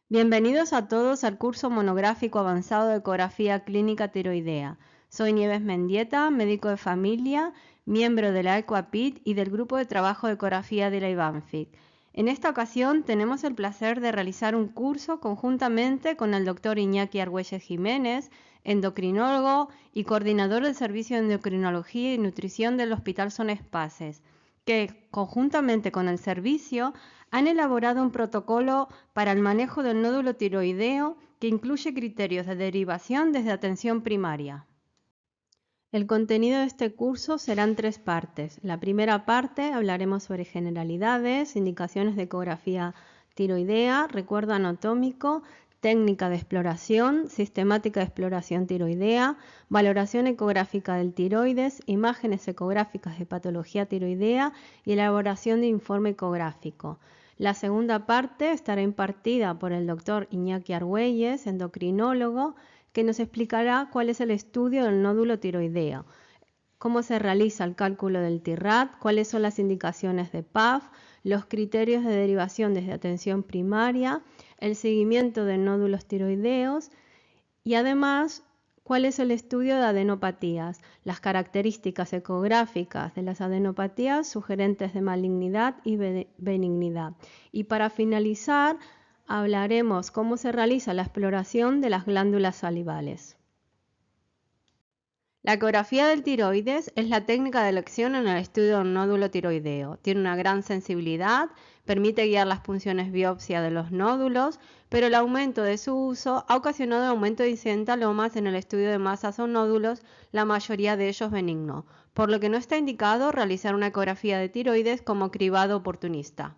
Bienvenidos a todos al curso monográfico avanzado de ecografía clínica tiroidea. Soy Nieves Mendieta, médico de familia, miembro de la ECOAPIT y del grupo de trabajo de ecografía de la IBANFIC. En esta ocasión tenemos el placer de realizar un curso conjuntamente con el doctor Iñaki Argüelles Jiménez, endocrinólogo y coordinador del Servicio de Endocrinología y Nutrición del Hospital Son Espaces, que conjuntamente con el servicio han elaborado un protocolo para el manejo del nódulo tiroideo que incluye criterios de derivación desde atención primaria. El contenido de este curso será en 3 partes. La primera parte hablaremos sobre generalidades, indicaciones de ecografía tiroidea, recuerdo anatómico, técnica de exploración, sistemática de exploración tiroidea, valoración ecográfica del tiroides, imágenes ecográficas de patología tiroidea y elaboración de informe ecográfico. La segunda parte estará impartida por el doctor Iñaki Argüelles, endocrinólogo, que nos explicará cuál es el estudio del nódulo tiroideo, cómo se realiza el cálculo del TIRAT, cuáles son las indicaciones de PAF, los criterios de derivación desde atención primaria, el seguimiento de nódulos tiroideos y además cuál es el estudio de adenopatías, las características ecográficas de las adenopatías sugerentes de malignidad y benignidad. Y para finalizar, hablaremos cómo se realiza la exploración de las glándulas salivales. La ecografía del tiroides es la técnica de elección en el estudio del nódulo tiroideo. Tiene una gran sensibilidad, permite guiar las punciones biopsia de los nódulos, pero el aumento de su uso ha ocasionado el aumento de incidentalomas en el estudio de masas o nódulos, la mayoría de ellos benignos, por lo que no está indicado realizar una ecografía de tiroides como cribado oportunista.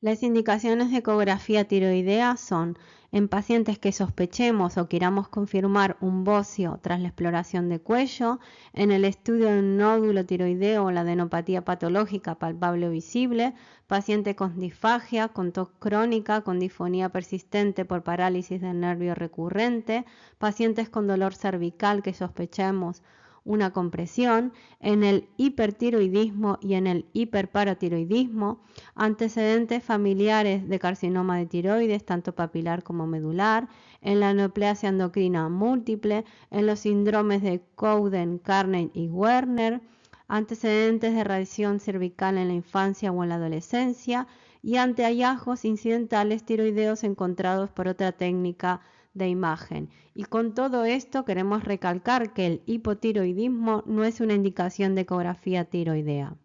Las indicaciones de ecografía tiroidea son en pacientes que sospechemos o queramos confirmar un bocio tras la exploración de cuello, en el estudio de un nódulo tiroideo o la adenopatía patológica palpable o visible, paciente con disfagia, con tos crónica, con disfonía persistente por parálisis del nervio recurrente, pacientes con dolor cervical que sospechemos una compresión, en el hipertiroidismo y en el hiperparatiroidismo, antecedentes familiares de carcinoma de tiroides, tanto papilar como medular, en la neoplasia endocrina múltiple, en los síndromes de Cowden, Carney y Werner, antecedentes de radiación cervical en la infancia o en la adolescencia y ante hallazgos incidentales tiroideos encontrados por otra técnica de imagen. Y con todo esto queremos recalcar que el hipotiroidismo no es una indicación de ecografía tiroidea.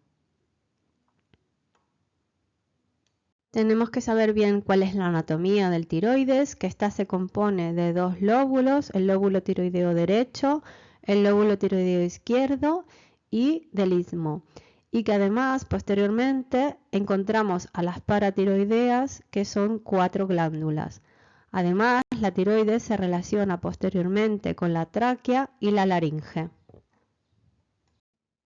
Tenemos que saber bien cuál es la anatomía del tiroides, que ésta se compone de 2 lóbulos, el lóbulo tiroideo derecho, el lóbulo tiroideo izquierdo y del istmo. Y que además posteriormente encontramos a las paratiroideas, que son 4 glándulas. Además, la tiroides se relaciona posteriormente con la tráquea y la laringe.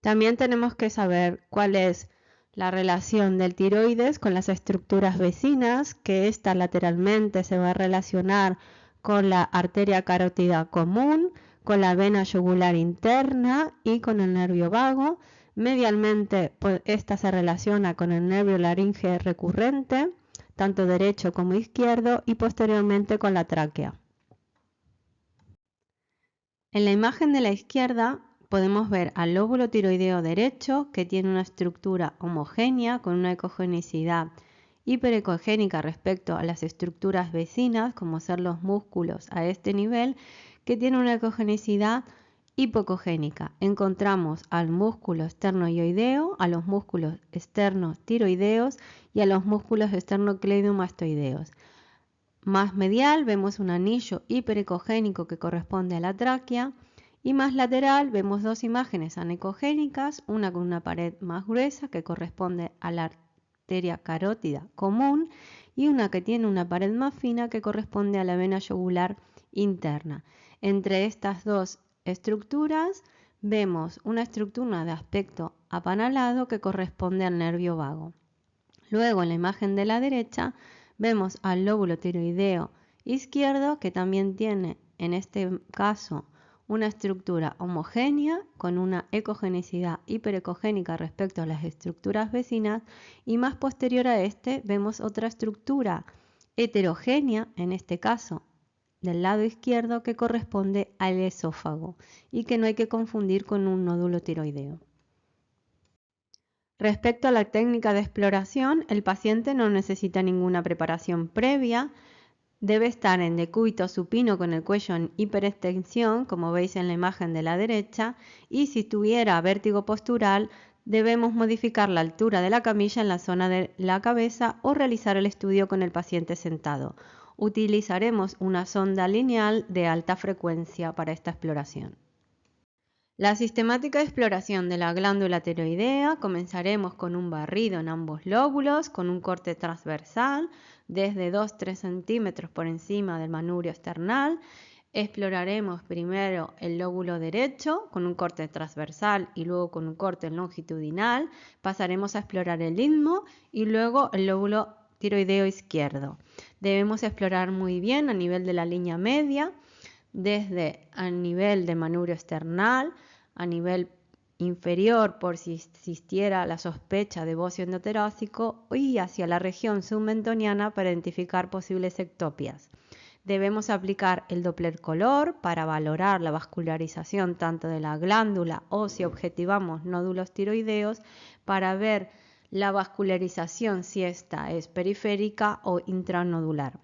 También tenemos que saber cuál es la relación del tiroides con las estructuras vecinas, que esta lateralmente se va a relacionar con la arteria carótida común, con la vena yugular interna y con el nervio vago. Medialmente, esta se relaciona con el nervio laringe recurrente, tanto derecho como izquierdo, y posteriormente con la tráquea. En la imagen de la izquierda podemos ver al lóbulo tiroideo derecho, que tiene una estructura homogénea con una ecogenicidad hiperecogénica respecto a las estructuras vecinas, como ser los músculos a este nivel, que tiene una ecogenicidad hipocogénica. Encontramos al músculo esternoioideo, a los músculos externotiroideos y a los músculos esternocleidomastoideos. Más medial vemos un anillo hiperecogénico que corresponde a la tráquea y más lateral vemos 2 imágenes anecogénicas, una con una pared más gruesa que corresponde a la arteria carótida común y una que tiene una pared más fina que corresponde a la vena yugular interna. Entre estas 2 estructuras vemos una estructura de aspecto apanalado que corresponde al nervio vago. Luego en la imagen de la derecha vemos al lóbulo tiroideo izquierdo, que también tiene en este caso una estructura homogénea con una ecogenicidad hiperecogénica respecto a las estructuras vecinas, y más posterior a este vemos otra estructura heterogénea, en este caso del lado izquierdo, que corresponde al esófago y que no hay que confundir con un nódulo tiroideo. Respecto a la técnica de exploración, el paciente no necesita ninguna preparación previa, debe estar en decúbito supino con el cuello en hiperextensión, como veis en la imagen de la derecha, y si tuviera vértigo postural, debemos modificar la altura de la camilla en la zona de la cabeza o realizar el estudio con el paciente sentado. Utilizaremos una sonda lineal de alta frecuencia para esta exploración. La sistemática de exploración de la glándula tiroidea: comenzaremos con un barrido en ambos lóbulos con un corte transversal desde 2-3 centímetros por encima del manubrio esternal. Exploraremos primero el lóbulo derecho con un corte transversal y luego con un corte longitudinal. Pasaremos a explorar el istmo y luego el lóbulo tiroideo izquierdo. Debemos explorar muy bien a nivel de la línea media, desde a nivel de manubrio esternal, a nivel inferior por si existiera la sospecha de bocio endotorácico, y hacia la región submentoniana para identificar posibles ectopias. Debemos aplicar el Doppler color para valorar la vascularización tanto de la glándula o, si objetivamos nódulos tiroideos, para ver la vascularización si esta es periférica o intranodular.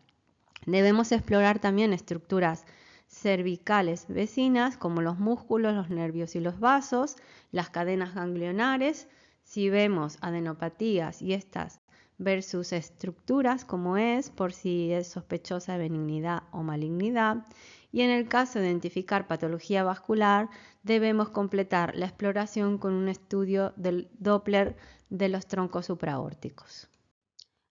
Debemos explorar también estructuras cervicales vecinas como los músculos, los nervios y los vasos, las cadenas ganglionares, si vemos adenopatías y estas versus estructuras como es, por si es sospechosa de benignidad o malignidad. Y en el caso de identificar patología vascular, debemos completar la exploración con un estudio del Doppler de los troncos supraórticos.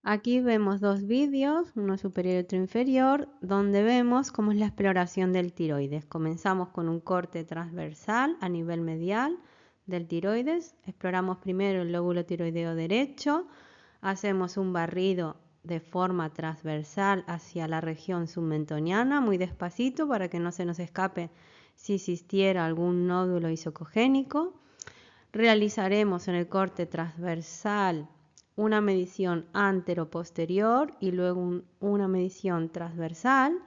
Aquí vemos dos vídeos, uno superior y otro inferior, donde vemos cómo es la exploración del tiroides. Comenzamos con un corte transversal a nivel medial del tiroides. Exploramos primero el lóbulo tiroideo derecho. Hacemos un barrido de forma transversal hacia la región submentoniana, muy despacito para que no se nos escape si existiera algún nódulo isocogénico. Realizaremos en el corte transversal una medición antero-posterior y luego una medición transversal.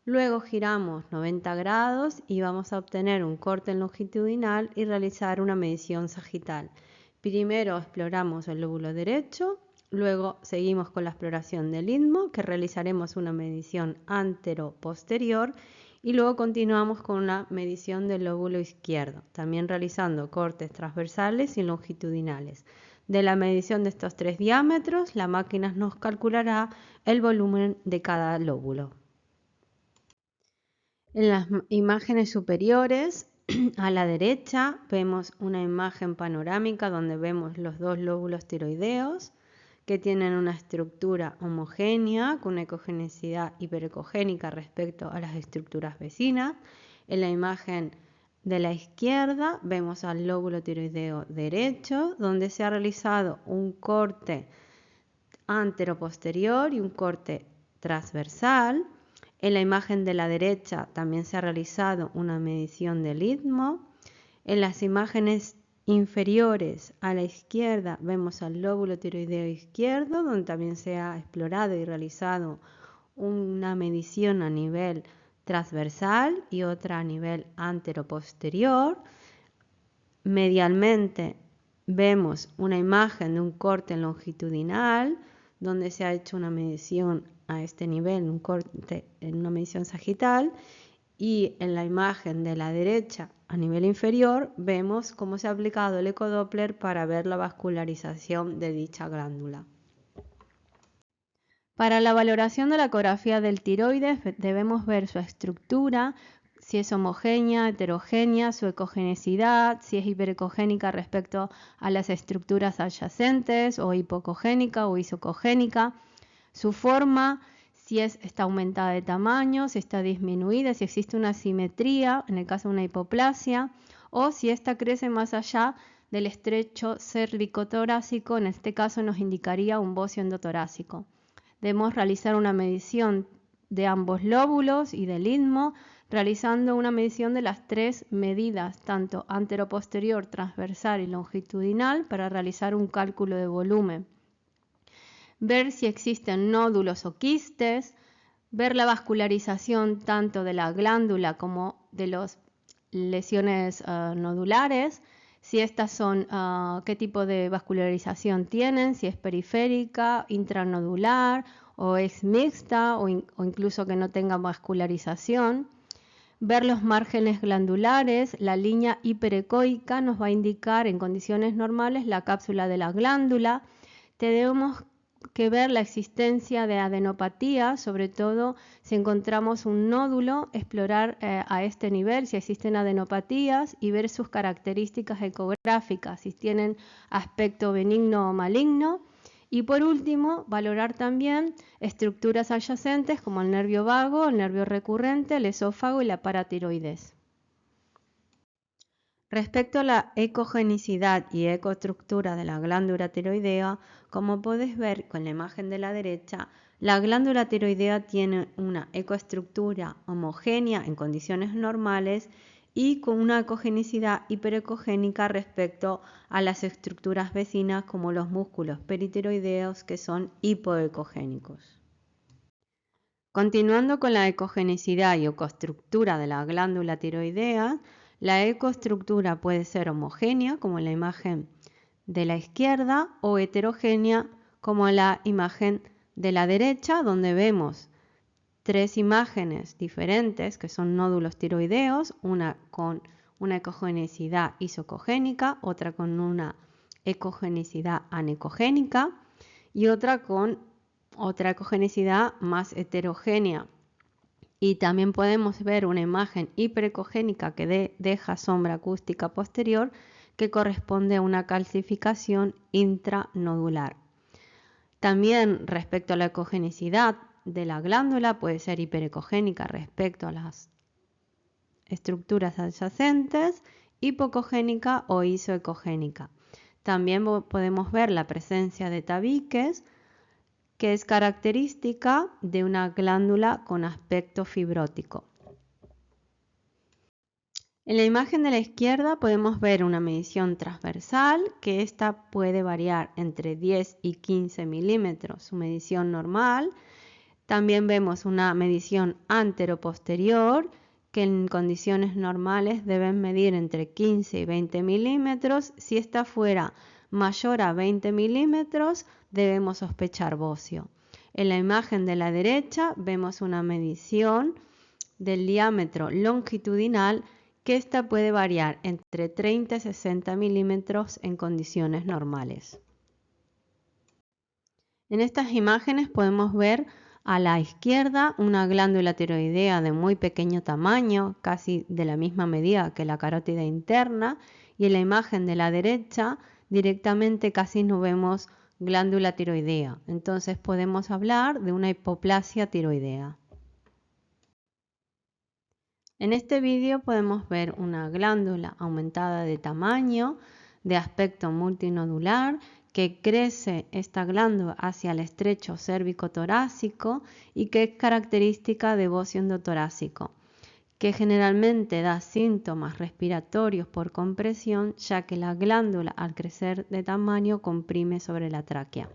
Luego giramos 90 grados y vamos a obtener un corte longitudinal y realizar una medición sagital. Primero exploramos el lóbulo derecho, luego seguimos con la exploración del istmo, que realizaremos una medición antero-posterior, y luego continuamos con la medición del lóbulo izquierdo, también realizando cortes transversales y longitudinales. De la medición de estos tres diámetros, la máquina nos calculará el volumen de cada lóbulo. En las imágenes superiores, a la derecha, vemos una imagen panorámica donde vemos los dos lóbulos tiroideos que tienen una estructura homogénea con una ecogenicidad hiperecogénica respecto a las estructuras vecinas. En la imagen de la izquierda vemos al lóbulo tiroideo derecho, donde se ha realizado un corte antero-posterior y un corte transversal. En la imagen de la derecha también se ha realizado una medición del istmo. En las imágenes inferiores a la izquierda vemos al lóbulo tiroideo izquierdo, donde también se ha explorado y realizado una medición a nivel transversal y otra a nivel antero-posterior. Medialmente vemos una imagen de un corte longitudinal, donde se ha hecho una medición a este nivel, un corte en una medición sagital, y en la imagen de la derecha a nivel inferior vemos cómo se ha aplicado el ecodoppler para ver la vascularización de dicha glándula. Para la valoración de la ecografía del tiroides debemos ver su estructura, si es homogénea, heterogénea, su ecogenicidad, si es hiperecogénica respecto a las estructuras adyacentes, o hipocogénica o isocogénica, su forma, si está aumentada de tamaño, si está disminuida, si existe una asimetría, en el caso de una hipoplasia, o si esta crece más allá del estrecho cervicotorácico, en este caso nos indicaría un bocio endotorácico. Debemos realizar una medición de ambos lóbulos y del istmo, realizando una medición de las tres medidas, tanto anteroposterior, transversal y longitudinal, para realizar un cálculo de volumen. ver si existen nódulos o quistes, ver la vascularización tanto de la glándula como de las lesiones nodulares, si estas son, qué tipo de vascularización tienen, si es periférica, intranodular o es mixta o incluso que no tenga vascularización. Ver los márgenes glandulares, la línea hiperecoica nos va a indicar en condiciones normales la cápsula de la glándula. Tenemos que ver la existencia de adenopatía, sobre todo si encontramos un nódulo, explorar a este nivel si existen adenopatías y ver sus características ecográficas, si tienen aspecto benigno o maligno. Y por último, valorar también estructuras adyacentes como el nervio vago, el nervio recurrente, el esófago y la paratiroides. Respecto a la ecogenicidad y ecoestructura de la glándula tiroidea, como podéis ver con la imagen de la derecha, la glándula tiroidea tiene una ecoestructura homogénea en condiciones normales y con una ecogenicidad hiperecogénica respecto a las estructuras vecinas como los músculos peritiroideos que son hipoecogénicos. Continuando con la ecogenicidad y ecoestructura de la glándula tiroidea, la ecoestructura puede ser homogénea, como en la imagen de la izquierda, o heterogénea, como en la imagen de la derecha, donde vemos tres imágenes diferentes que son nódulos tiroideos, una con una ecogenicidad isocogénica, otra con una ecogenicidad anecogénica y otra con otra ecogenicidad más heterogénea. Y también podemos ver una imagen hiperecogénica que deja sombra acústica posterior que corresponde a una calcificación intranodular. También respecto a la ecogenicidad de la glándula puede ser hiperecogénica respecto a las estructuras adyacentes, hipocogénica o isoecogénica. También podemos ver la presencia de tabiques, que es característica de una glándula con aspecto fibrótico. En la imagen de la izquierda podemos ver una medición transversal, que esta puede variar entre 10 y 15 milímetros, su medición normal. También vemos una medición antero-posterior, que en condiciones normales deben medir entre 15 y 20 milímetros. Si esta fuera mayor a 20 milímetros, debemos sospechar bocio. En la imagen de la derecha vemos una medición del diámetro longitudinal, que esta puede variar entre 30 y 60 milímetros en condiciones normales. En estas imágenes podemos ver a la izquierda una glándula tiroidea de muy pequeño tamaño, casi de la misma medida que la carótida interna, y en la imagen de la derecha directamente casi no vemos glándula tiroidea. Entonces podemos hablar de una hipoplasia tiroidea. En este vídeo podemos ver una glándula aumentada de tamaño, de aspecto multinodular, que crece esta glándula hacia el estrecho cérvico-torácico y que es característica de bocio endotorácico, que generalmente da síntomas respiratorios por compresión, ya que la glándula al crecer de tamaño comprime sobre la tráquea.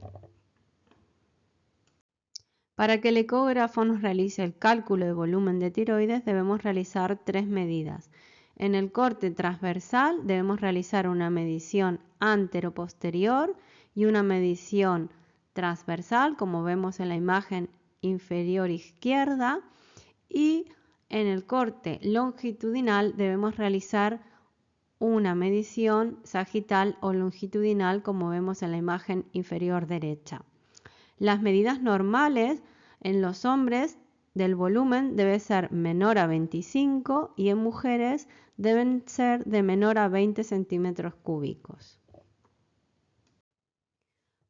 Para que el ecógrafo nos realice el cálculo de volumen de tiroides debemos realizar tres medidas. En el corte transversal debemos realizar una medición antero-posterior y una medición transversal, como vemos en la imagen inferior izquierda, y en el corte longitudinal debemos realizar una medición sagital o longitudinal, como vemos en la imagen inferior derecha. Las medidas normales en los hombres del volumen debe ser menor a 25 y en mujeres deben ser de menor a 20 centímetros cúbicos.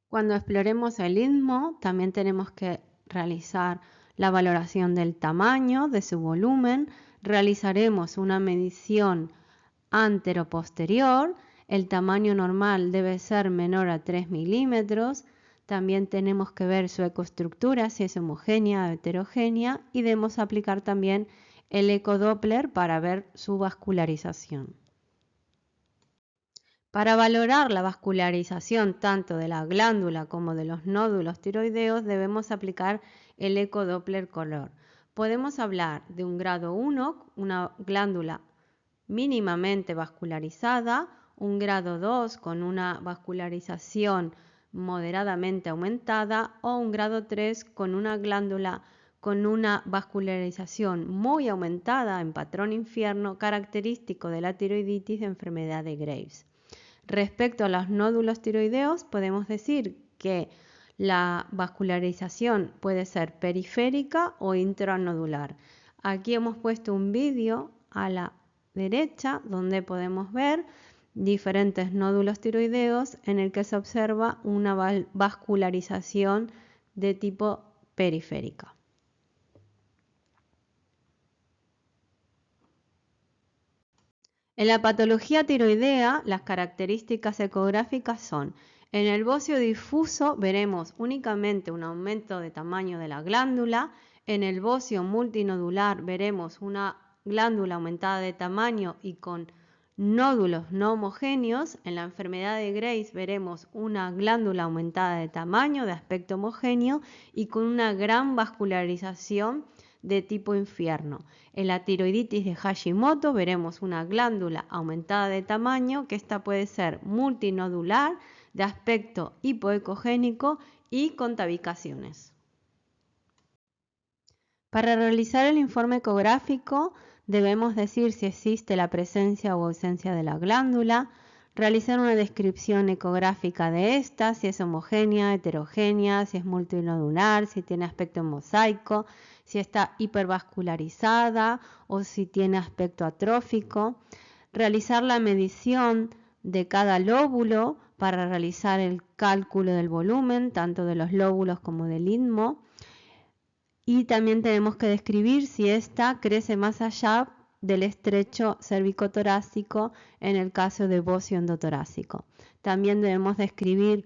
Cuando exploremos el istmo, también tenemos que realizar la valoración del tamaño, de su volumen. Realizaremos una medición antero-posterior. El tamaño normal debe ser menor a 3 milímetros. También tenemos que ver su ecoestructura, si es homogénea o heterogénea, y debemos aplicar también el ecodoppler para ver su vascularización. Para valorar la vascularización tanto de la glándula como de los nódulos tiroideos debemos aplicar el ecodoppler color. Podemos hablar de un grado 1, una glándula mínimamente vascularizada, un grado 2 con una vascularización moderadamente aumentada o un grado 3 con una glándula con una vascularización muy aumentada en patrón infierno característico de la tiroiditis de enfermedad de Graves. Respecto a los nódulos tiroideos, podemos decir que la vascularización puede ser periférica o intranodular. Aquí hemos puesto un vídeo a la derecha donde podemos ver diferentes nódulos tiroideos en el que se observa una vascularización de tipo periférica. En la patología tiroidea, las características ecográficas son: en el bocio difuso veremos únicamente un aumento de tamaño de la glándula, en el bocio multinodular veremos una glándula aumentada de tamaño y con nódulos no homogéneos, en la enfermedad de Graves veremos una glándula aumentada de tamaño, de aspecto homogéneo y con una gran vascularización de tipo infierno. En la tiroiditis de Hashimoto veremos una glándula aumentada de tamaño, que esta puede ser multinodular, de aspecto hipoecogénico y con tabicaciones. Para realizar el informe ecográfico debemos decir si existe la presencia o ausencia de la glándula, realizar una descripción ecográfica de esta, si es homogénea, heterogénea, si es multinodular, si tiene aspecto mosaico, si está hipervascularizada o si tiene aspecto atrófico, realizar la medición de cada lóbulo para realizar el cálculo del volumen, tanto de los lóbulos como del istmo, y también tenemos que describir si ésta crece más allá del estrecho cervicotorácico en el caso de bocio endotorácico. También debemos describir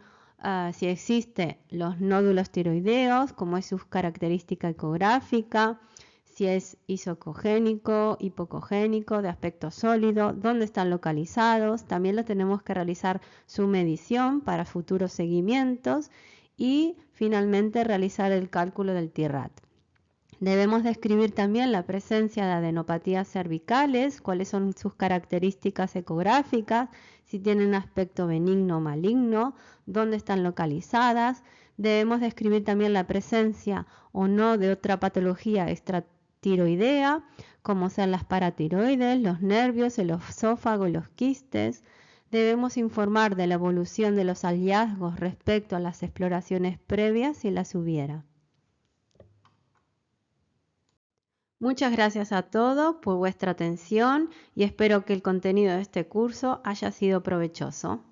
si existen los nódulos tiroideos, cómo es su característica ecográfica, si es isocogénico, hipocogénico, de aspecto sólido, dónde están localizados. También lo tenemos que realizar su medición para futuros seguimientos y finalmente realizar el cálculo del TIRAT. Debemos describir también la presencia de adenopatías cervicales, cuáles son sus características ecográficas, si tienen aspecto benigno o maligno, dónde están localizadas. Debemos describir también la presencia o no de otra patología extratiroidea, como sean las paratiroides, los nervios, el esófago y los quistes. Debemos informar de la evolución de los hallazgos respecto a las exploraciones previas si las hubiera. Muchas gracias a todos por vuestra atención y espero que el contenido de este curso haya sido provechoso.